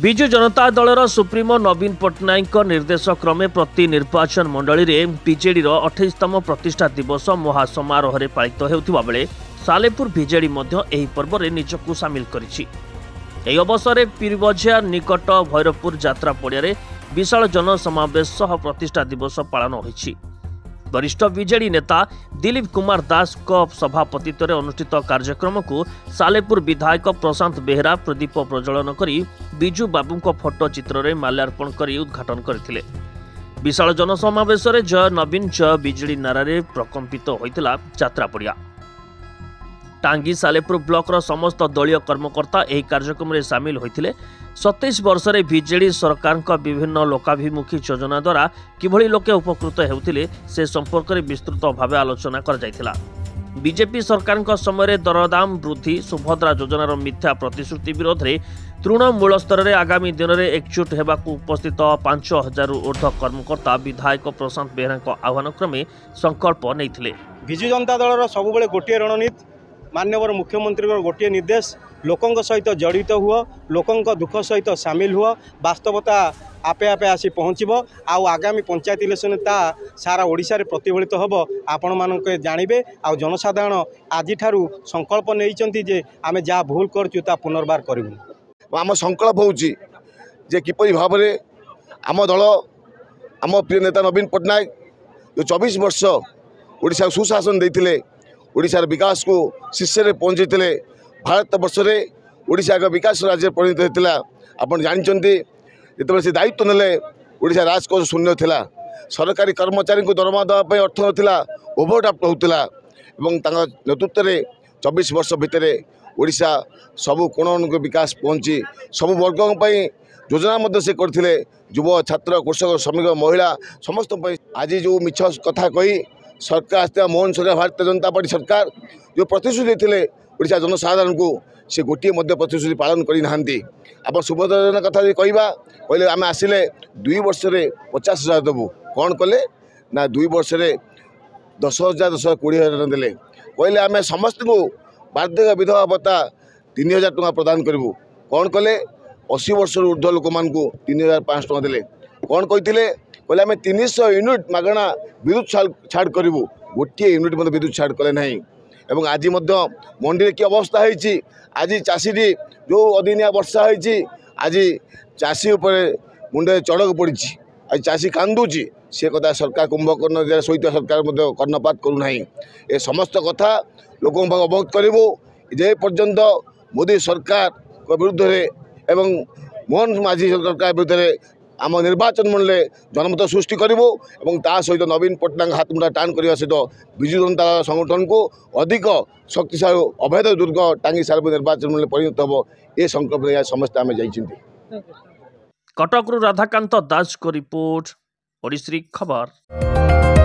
विजु जनता दलर सुप्रीमो नवीन पट्टनायक निर्देश क्रमे प्रति निर्वाचन मंडली में बीजेडी 28तम प्रतिष्ठा दिवस महासमारोह में पालित होता बेले सालेपुर बीजेडी एही पर्व में निजक सामिल करिछि। एही अवसर में पीरबझिया निकट भैरवपुर यात्रा पड़िया विशाल जनसमावेश सह प्रतिष्ठा दिवस पालन होइछि। वरिष्ठ बीजेडी नेता दिलीप कुमार दास को सभापतित्व अनुष्ठित कार्यक्रम को सालेपुर विधायक प्रशांत बेहेरा प्रदीप प्रज्वलन करी बिजू बाबू फोटो चित्र में माल्यार्पण कर उद्घाटन करथिले। विशाल जनसमावेश में जय नवीन जय बीजेडी नारे प्रकंपित होइतिला यात्रा पड़िया। टांगी सालेपुर ब्लॉक रो समस्त दलीय कर्मकर्ता एही कार्यक्रम में सामिल होइतिले। 27 वर्ष में बीजेडी सरकार का विभिन्न लोकाभिमुखी योजना द्वारा किभली लोके उपकृत हेउतिले से संपर्क में विस्तृत भाव आलोचना कर जायतिला। बीजेपी सरकार का समय दरदाम वृद्धि सुभद्रा योजनार मिथ्या प्रतिश्रुति विरोध में तृणमूल स्तर में आगामी दिन में एकजुट होगाकू उपस्थित 5000 ऊर्ध्व कर्मकर्ता विधायक प्रशांत बेहेरा आह्वान क्रमे संकल्प नहीं। विजु जनता दलर सब गोटे रणनीति माननीय मुख्यमंत्री गोटे निर्देश लोकों सहित जड़ित हुआ लोकों दुख सहित सामिल हुआ वास्तवता आपे आपे आसी पहुँचब आगामी पंचायत इलेक्शन सारा ओडिशा रे प्रतिफलित हम आपण मानक जानवे आ जनसाधारण आज संकल्प नहीं जे आमे जहाँ भूल कर पुनर्बार करूँ। आम संकल्प होचे किपरि भाव में आम दल आम प्रिय नेता नवीन पट्टनायक जो 24 वर्ष ओडिशा सुशासन देते ओडिशार विकास को शीर्ष में पहुँचे भारत वर्ष में ओडिशा एक विकास राज्य परिणत होता। आपड़ जानते जिते से दायित्व नेले ओडिशा राजकोष शून्य था सरकारी कर्मचारी को दरमा देवाई अर्थ नाला ओभरड्राफ्ट होता नेतृत्व में 24 वर्ष भितर ओडिशा सबु कोण विकास पहुँची सबु वर्ग योजना से करते युव छात्र कृषक श्रमिक महिला समस्त आज जो मिछ कथा कही सरकार आसता मोहन सरकार भारतीय जनता पार्टी सरकार जो प्रतिश्रुति देते ओडिशा जनसाधारण को से गोटे प्रतिश्रुति पालन करना। आप सुभद्रा योजना कथा कहवा कहले आम आसिले 2 वर्ष में 50,000 देवु कौन कले ना 2 वर्ष में 10,000 20,000 देले कहले आम समस्त को बार्धक्य विधवा भत्ता 3,000 टका प्रदान करूँ कौन कले 80 वर्ष ऊर्ध्व लोक मान 3,500 टका देले कौन कहते कहले आम 300 यूनिट मागणा विद्युत छाड़ करूँ गोटे यूनिट विद्युत छाड़ कले ना। एवं आज मंडी की अवस्था है आज चाषी जो अदिनिया वर्षा है आज चाषी मुंडे चढ़क पड़ी आज चाषी कांदुची से कथा सरकार कुंभकर्ण सहित सरकार कर्णपात करूना। ए समस्त कथा लोक अवगत करूँ जे पर्यंत मोदी सरकार विरुद्ध एवं मोहन माझी सरकार विरुद्ध आम निर्वाचन मंडल जनमत सृष्टि करूँ सहित नवीन पट्टनायक हाथ मुठा टाण करने सहित विजु जनता संगठन को अधिक शक्तिशाली अभेद दुर्ग टांगी सालेपुर निर्वाचन मंडल परिणत हम ये संकल्प समस्त आम जाइए। कटकरू राधाकांत दास को रिपोर्ट ओडिश्री खबर।